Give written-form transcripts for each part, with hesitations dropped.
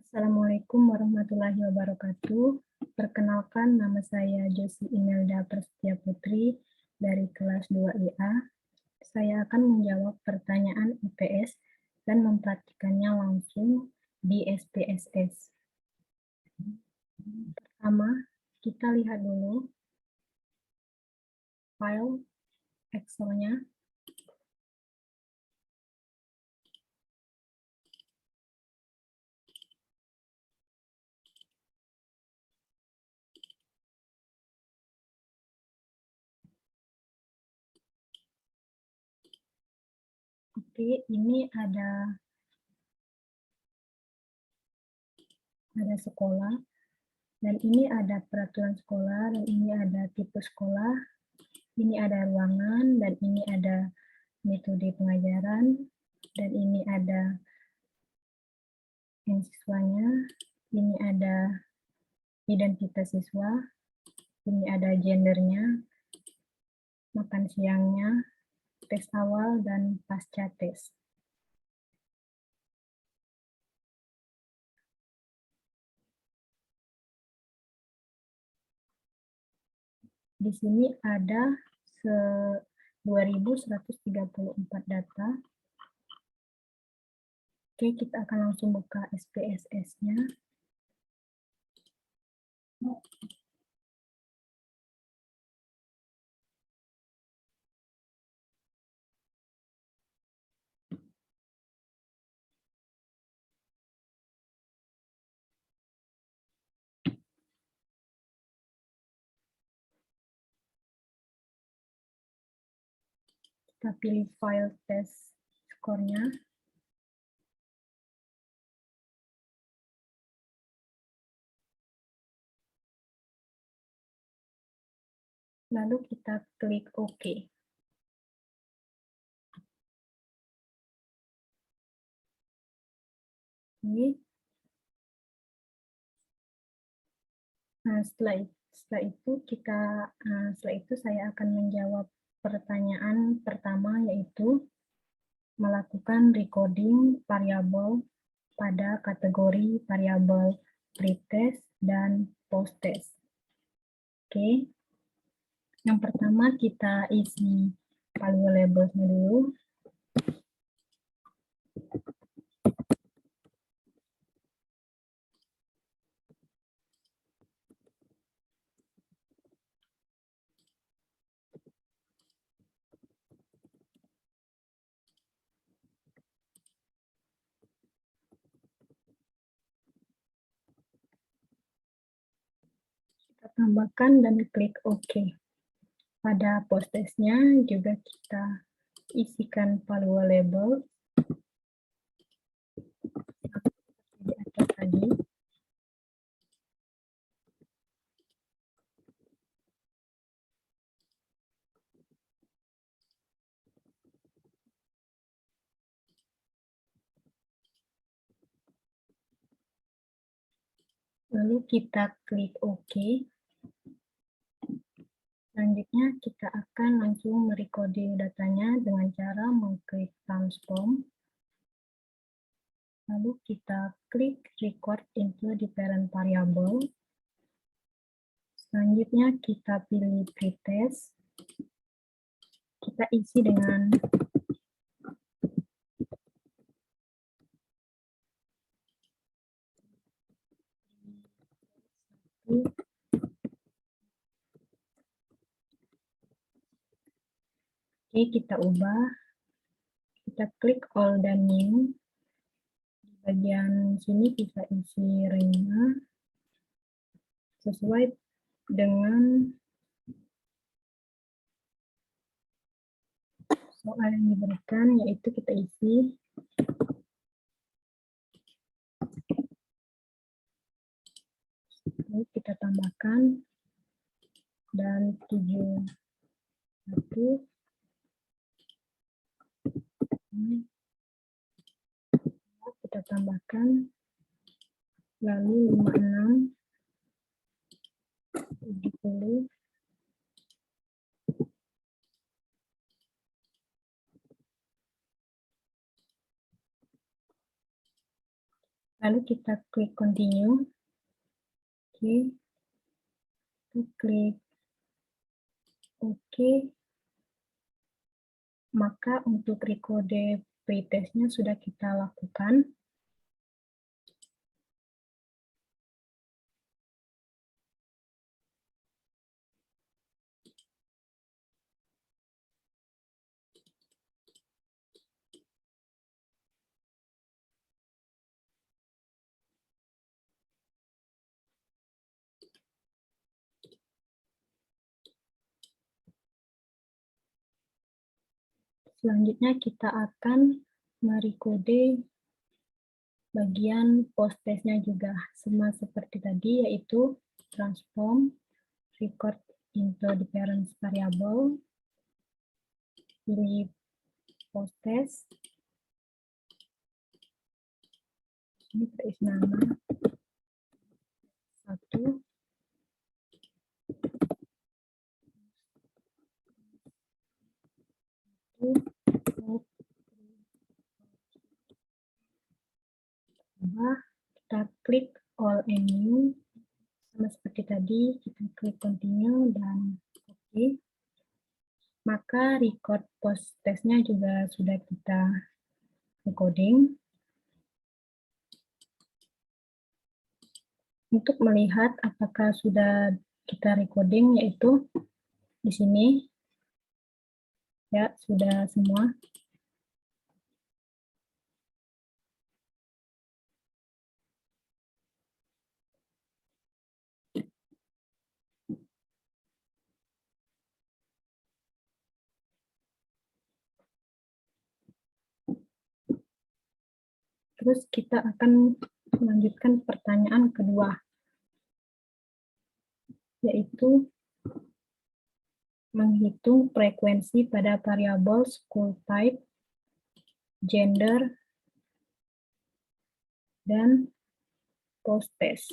Assalamualaikum warahmatullahi wabarakatuh. Perkenalkan, nama saya Josie Imelda Prasetya Putri dari kelas 2IA. Saya akan menjawab pertanyaan IPS dan mempraktikannya langsung di SPSS. Pertama, kita lihat dulu file Excel-nya. Oke, ini ada sekolah, dan ini ada peraturan sekolah, dan ini ada tipe sekolah, ini ada ruangan, dan ini ada metode pengajaran, dan ini ada siswanya, ini ada identitas siswa, ini ada gendernya, makan siangnya, tes awal, dan pasca tes. Di sini ada 2134 data. Oke, kita akan langsung buka SPSS-nya. Kita pilih file test skornya. Lalu kita klik OK. Oke. Nah, setelah itu saya akan menjawab pertanyaan pertama, yaitu melakukan recoding variabel pada kategori variabel pretest dan posttest. Oke. Yang pertama kita isi variabelnya dulu. Kita tambahkan dan klik OK. Pada posttestnya juga kita isikan variabel di atas tadi. Lalu kita klik OK. Selanjutnya kita akan langsung merecoding datanya dengan cara mengklik transform. Lalu kita klik record into different variable. Selanjutnya kita pilih pretest. Kita isi dengan Oke, kita ubah. Kita klik all dan new. Di bagian sini kita isi ringnya sesuai dengan soal yang diberikan, yaitu kita isi kita tambahkan dan 71 kita tambahkan, lalu 56 70 kita Lalu kita klik continue. Oke. Kita klik oke. Maka untuk recorded pretest-nya sudah kita lakukan. Selanjutnya kita akan merekode bagian post test-nya juga sama seperti tadi, yaitu transform, record into different variable, pilih post test, ini terisi nama 1, kita klik all and new, sama seperti tadi, kita klik continue dan oke. Maka record post test-nya juga sudah kita recording. Untuk melihat apakah sudah kita recording, yaitu di sini, ya sudah semua. Terus kita akan melanjutkan pertanyaan kedua, yaitu menghitung frekuensi pada variabel school type, gender, dan post test,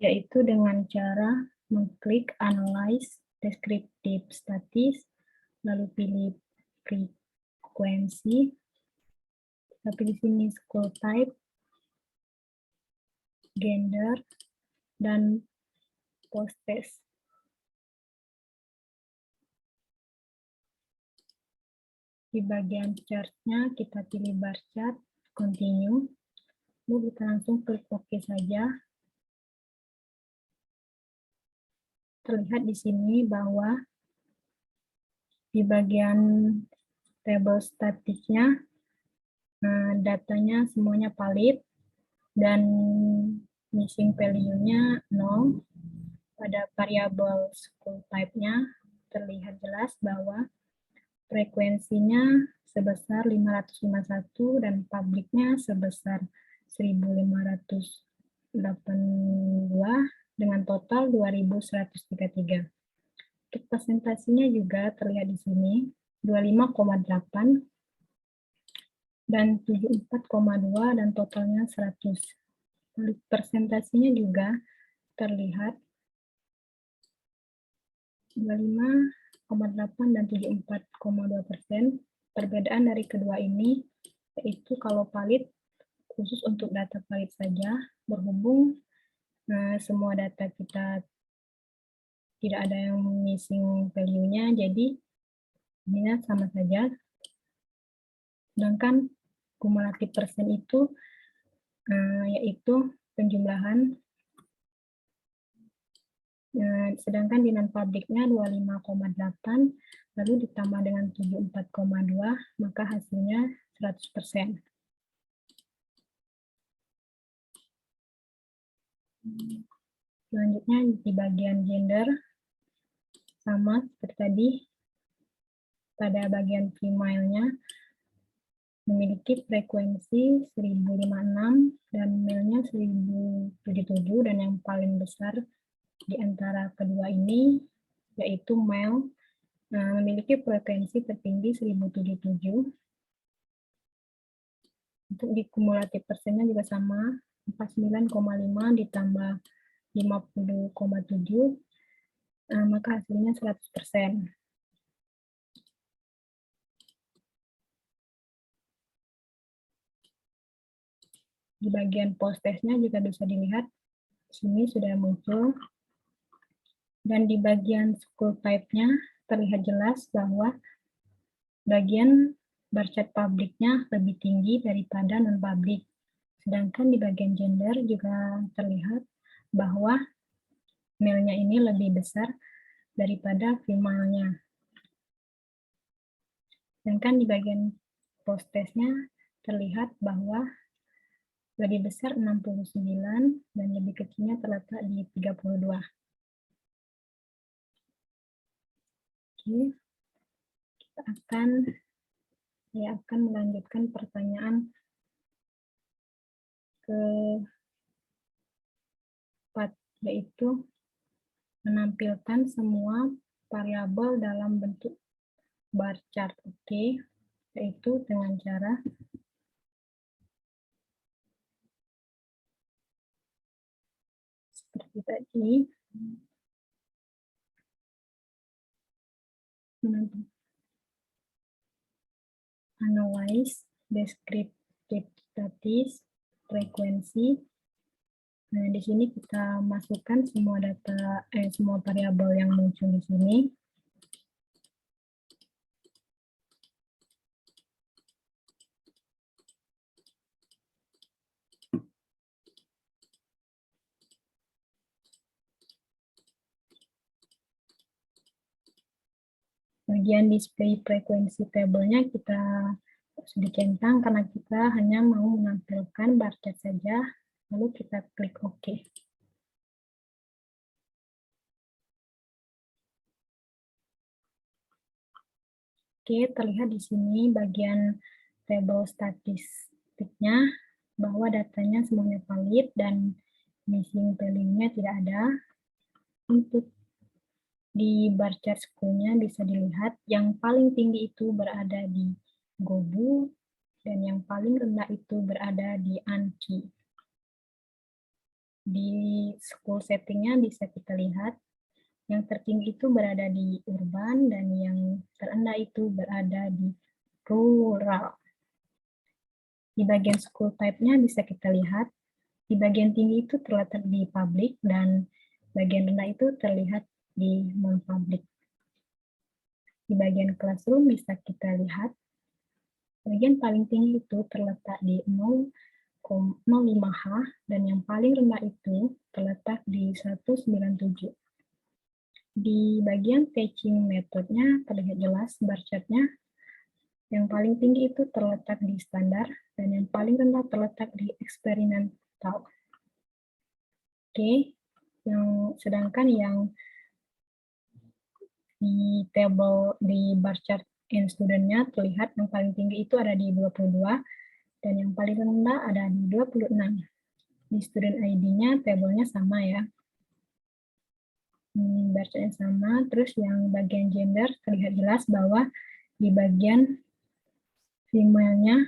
yaitu dengan cara mengklik analyze descriptive statis, lalu pilih frekuensi, tapi di sini school type, gender, dan post test. Di bagian chart-nya kita pilih bar chart, continue, lalu kita langsung klik OK saja. Terlihat di sini bahwa di bagian tabel statiknya, datanya semuanya valid dan missing value-nya 0. Pada variabel school type-nya terlihat jelas bahwa frekuensinya sebesar 551 dan publiknya sebesar 1582 dengan total 2133. Untuk presentasinya juga terlihat di sini 25,8 dan 74,2 dan totalnya 100. Presentasinya juga terlihat 25,8 dan 74,2%. Perbedaan dari kedua ini yaitu kalau valid khusus untuk data valid saja, berhubung semua data kita tidak ada yang missing value-nya, jadi ini sama saja. Sedangkan kumulatif persen itu yaitu penjumlahan, sedangkan di non-publiknya 25,8, lalu ditambah dengan 74,2, maka hasilnya 100%. Selanjutnya di bagian gender, sama seperti tadi, pada bagian female-nya memiliki frekuensi 1056 dan male-nya 1077, dan yang paling besar di antara kedua ini yaitu male memiliki frekuensi tertinggi 1077. Untuk di kumulatif persennya juga sama, 49,5 ditambah 50,7, maka hasilnya 100%. Di bagian post-testnya juga bisa dilihat, sini sudah muncul. Dan di bagian school type-nya terlihat jelas bahwa bagian barcode publiknya lebih tinggi daripada non-public. Sedangkan di bagian gender juga terlihat bahwa male-nya ini lebih besar daripada female-nya. Sedangkan di bagian post-testnya terlihat bahwa lebih besar 69 dan lebih kecilnya terletak di 32. Oke, saya akan melanjutkan pertanyaan ke-4, yaitu menampilkan semua variabel dalam bentuk bar chart. Oke, yaitu dengan cara seperti tadi, analyze, descriptive statis, frekuensi. Nah, di sini kita masukkan semua data, semua variabel yang muncul di sini. Bagian display frekuensi tabelnya kita sedikit centang karena kita hanya mau menampilkan bar chart saja, lalu kita klik OK. Oke, terlihat di sini bagian tabel statistiknya bahwa datanya semuanya valid dan missing value-nya tidak ada. Untuk di bar chart school-nya bisa dilihat yang paling tinggi itu berada di Gobu dan yang paling rendah itu berada di Anki. Di school setting-nya bisa kita lihat yang tertinggi itu berada di urban dan yang terendah itu berada di rural. Di bagian school type-nya bisa kita lihat, di bagian tinggi itu terletak di public dan bagian rendah itu terlihat di non-public. Di bagian classroom bisa kita lihat, bagian paling tinggi itu terletak di 0,05H dan yang paling rendah itu terletak di 197. Di bagian teaching methodnya terlihat jelas bar chart-nya. Yang paling tinggi itu terletak di standar dan yang paling rendah terletak di eksperimental. Oke, sedangkan yang di table di bar chart in student-nya terlihat yang paling tinggi itu ada di 22 dan yang paling rendah ada di 26. Di student ID-nya tabelnya sama ya. Bar chart-nya sama, terus yang bagian gender terlihat jelas bahwa di bagian female-nya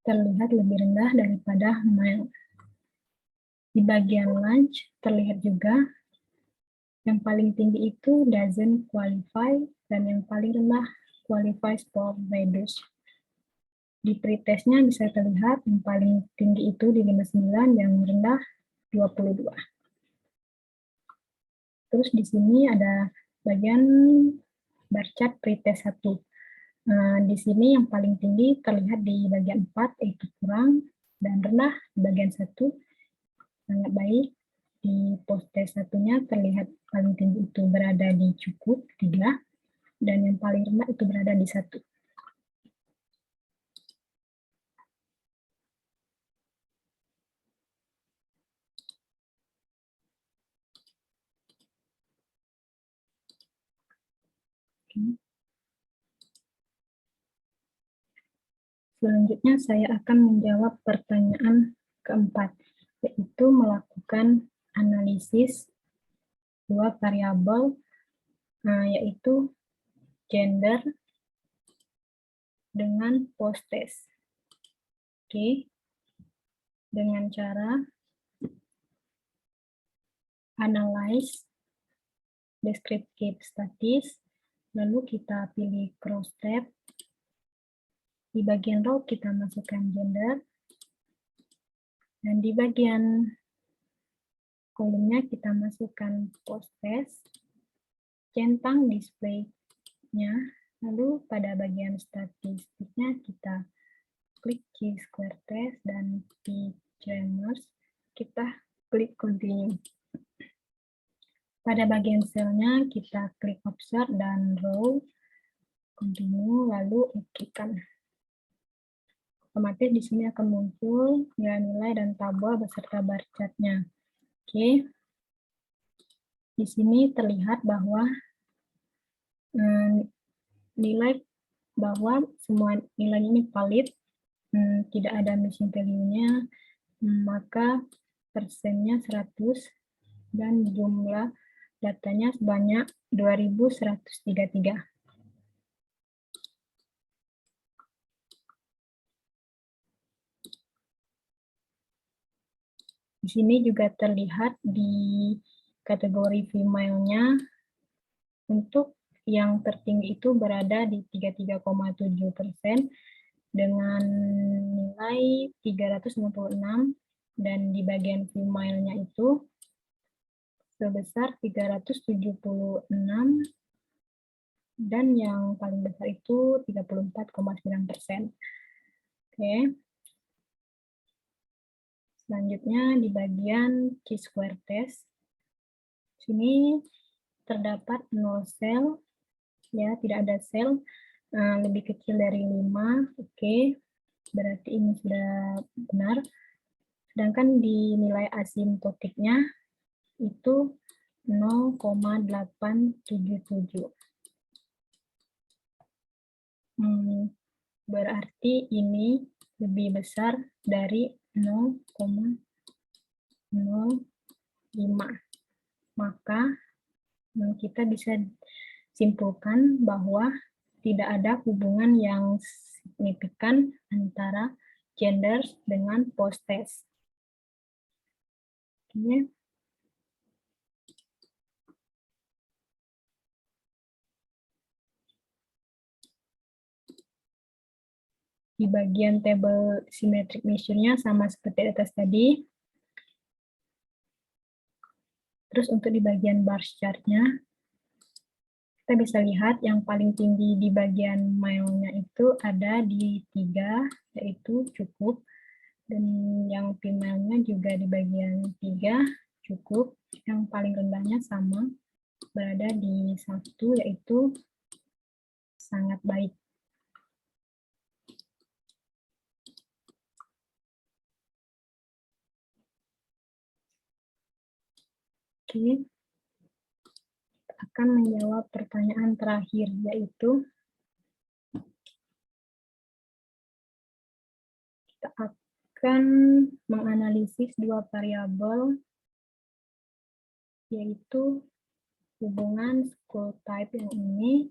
terlihat lebih rendah daripada male. Di bagian lunch terlihat juga yang paling tinggi itu doesn't qualify dan yang paling rendah qualifies for reduce. Di pretestnya bisa terlihat yang paling tinggi itu di 59, yang rendah 22. Terus di sini ada bagian bar chart pretest 1. Nah, di sini yang paling tinggi terlihat di bagian 4, yaitu kurang, dan rendah di bagian 1, sangat baik. Di post-test satunya terlihat paling tinggi itu berada di cukup, 3, dan yang paling rendah itu berada di 1. Selanjutnya saya akan menjawab pertanyaan keempat, yaitu melakukan analisis dua variabel, yaitu gender dengan post-test. Oke, dengan cara analyze descriptive statis, lalu kita pilih cross tab. Di bagian row kita masukkan gender, Dan di bagian kolomnya kita masukkan post-test, centang display-nya, lalu pada bagian statistiknya kita klik chi-square test dan p-tremors, kita klik continue. Pada bagian selnya kita klik observe dan row, continue, lalu oke-kan. Otomatis di sini akan muncul nilai-nilai dan tabel beserta bar chart-nya. Oke. Di sini terlihat bahwa nilai bahwa semua nilai ini valid, tidak ada missing value-nya, maka persennya 100 dan jumlah datanya sebanyak 2133. Di sini juga terlihat di kategori female-nya untuk yang tertinggi itu berada di 33,7% dengan nilai 396 dan di bagian female-nya itu sebesar 376 dan yang paling besar itu 34,9%. Oke. Selanjutnya di bagian chi-square test. Sini terdapat 0 sel, ya, tidak ada sel, lebih kecil dari 5, oke, berarti ini sudah benar. Sedangkan di nilai asimptotiknya itu 0,877. Berarti ini lebih besar dari 0,05. Maka kita bisa simpulkan bahwa tidak ada hubungan yang signifikan antara gender dengan post-test. Oke. Di bagian table symmetric measure-nya sama seperti atas tadi. Terus untuk di bagian bar chart-nya, kita bisa lihat yang paling tinggi di bagian mile-nya itu ada di 3, yaitu cukup. Dan yang female-nya juga di bagian 3, cukup. Yang paling rendahnya sama, berada di 1, yaitu sangat baik. Oke. Akan menjawab pertanyaan terakhir, yaitu kita akan menganalisis dua variabel, yaitu hubungan school type yang ini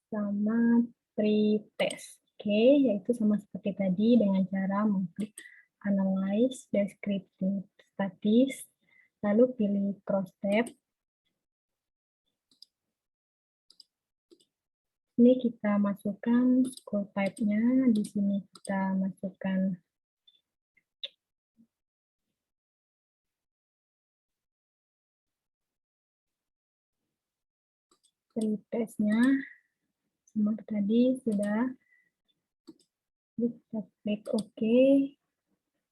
sama pretest. Oke, yaitu sama seperti tadi dengan cara mengklik analyze, descriptive statis, lalu pilih cross tab. Ini kita masukkan school type-nya, di sini kita masukkan pretest-nya, sama tadi sudah. Kita klik OK,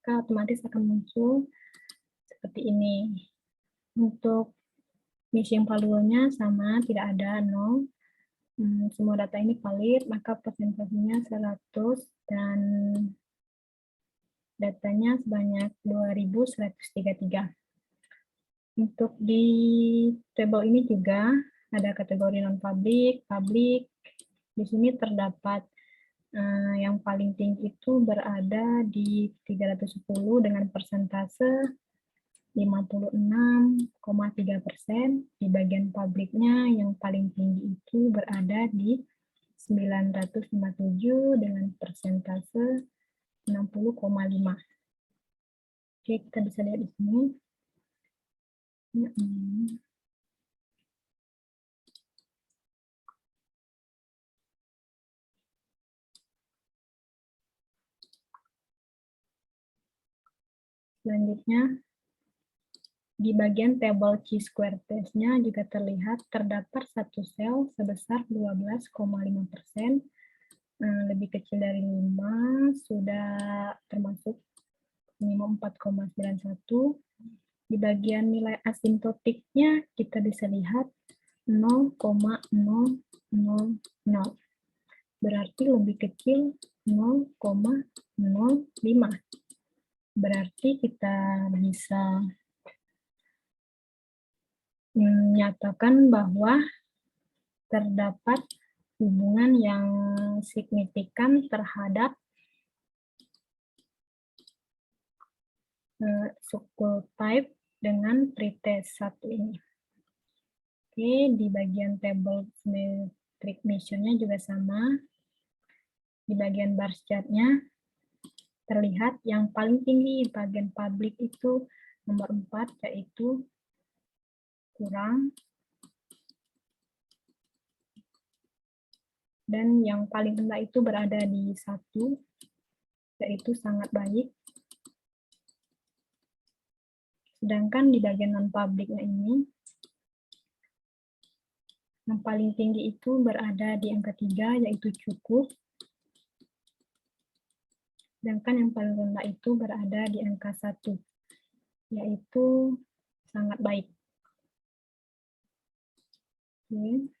maka otomatis akan muncul seperti ini. Untuk missing value-nya sama, tidak ada 0. Semua data ini valid, maka persentasenya 100 dan datanya sebanyak 2133. Untuk di table ini juga ada kategori non-public, public. Di sini terdapat yang paling tinggi itu berada di 310 dengan persentase 56,3%. Di bagian publiknya yang paling tinggi itu berada di 957 dengan persentase 60,5. Oke, kita bisa lihat di sini. Selanjutnya, di bagian tabel chi-square test-nya juga terlihat terdapat satu sel sebesar 12,5%, lebih kecil dari 5, sudah termasuk minimum 4,91. Di bagian nilai asimptotiknya kita bisa lihat 0,000, berarti lebih kecil 0,05. Berarti kita bisa menyatakan bahwa terdapat hubungan yang signifikan terhadap school type dengan pretest 1 ini. Oke, di bagian table symmetric measure-nya juga sama. Di bagian bar chart-nya terlihat yang paling tinggi bagian publik itu nomor 4, yaitu kurang. Dan yang paling rendah itu berada di 1, yaitu sangat baik. Sedangkan di bagian non-publiknya ini, yang paling tinggi itu berada di angka 3, yaitu cukup. Sedangkan yang paling rendah itu berada di angka 1, yaitu sangat baik. Oke.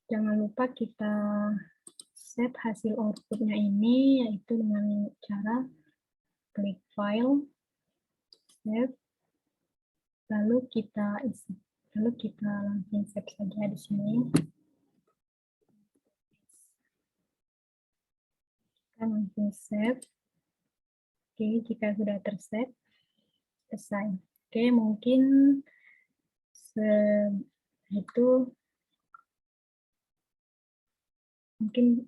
Jangan lupa kita save hasil outputnya ini, yaitu dengan cara klik file, save, lalu kita langsung save saja di sini. Kita langsung save. Oke, jika sudah tersave, selesai. Oke, mungkin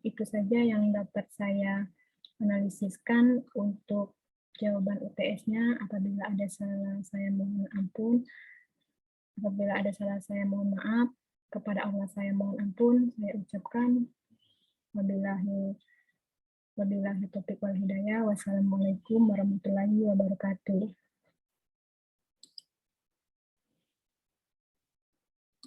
itu saja yang dapat saya analisiskan untuk jawaban UTS-nya. Apabila ada salah, saya mohon ampun. Apabila ada salah, saya mohon maaf. Kepada Allah saya mohon ampun. Saya ucapkan wabillahi taufiq wal hidayah. Wassalamualaikum warahmatullahi wabarakatuh.